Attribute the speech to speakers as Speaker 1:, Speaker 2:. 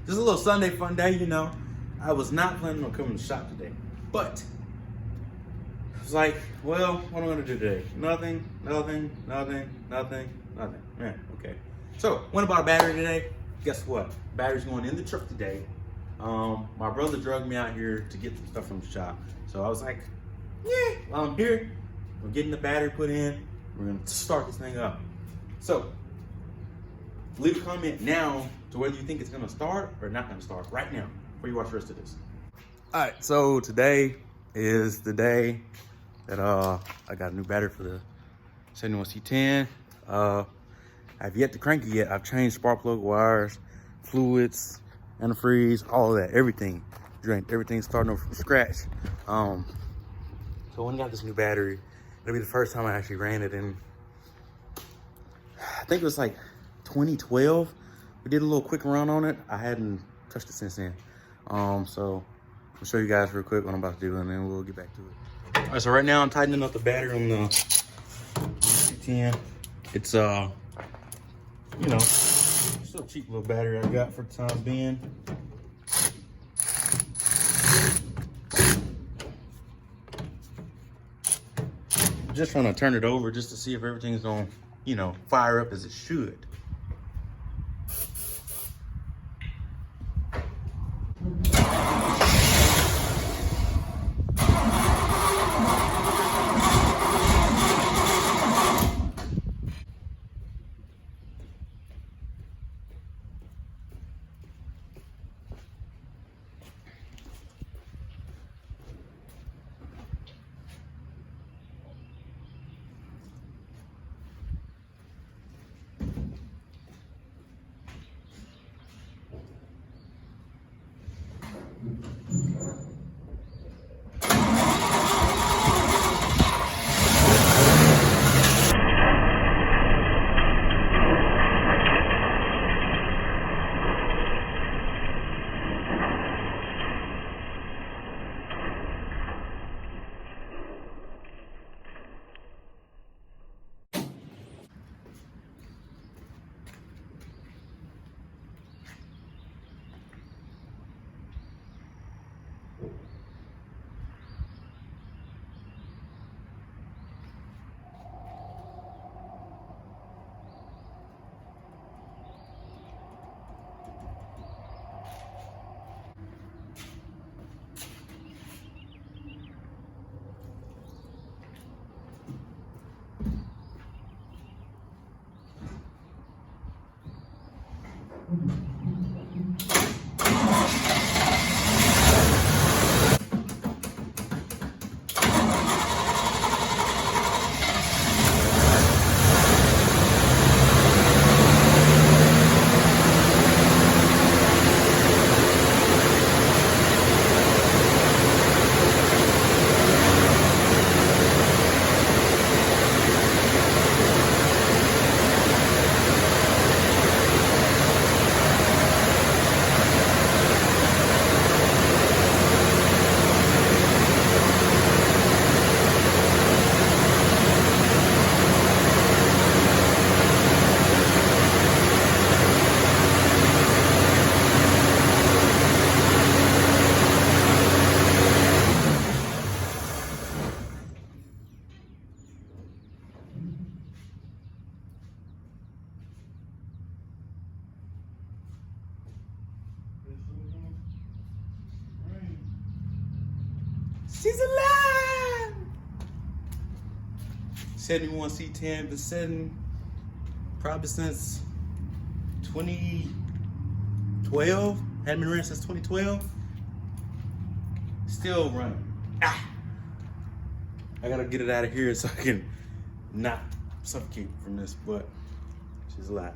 Speaker 1: Just a little Sunday fun day, you know. I was not planning on coming to shop today, but I was like, well, what am I gonna do today? Nothing. Man, okay. So, went about a battery today. Guess what? Battery's going in the truck today. My brother drugged me out here to get some stuff from the shop. So I was like, yeah, while I'm here, we're getting the battery put in. We're gonna start this thing up. So, leave a comment now to whether you think it's gonna start or not gonna start right now before you watch the rest of this. All right, so today is the day that I got a new battery for the 71 C10. I've yet to crank it yet. I've changed spark plug wires, fluids, antifreeze, all of that, everything. Everything's starting over from scratch. So when I got this new battery, it'll be the first time I actually ran it in, I think it was like 2012. We did a little quick run on it. I hadn't touched it since then. So I'll show you guys real quick what I'm about to do and then we'll get back to it. All right, so right now I'm tightening up the battery on the C10. It's you know, still a cheap little battery I got for the time being. Just trying to turn it over just to see if everything's gonna, you know, fire up as it should. She's alive! 71 C10, been sitting probably since 2012. Hadn't been running since 2012. Still running. Ah! I gotta get it out of here so I can not suffocate from this, but she's alive.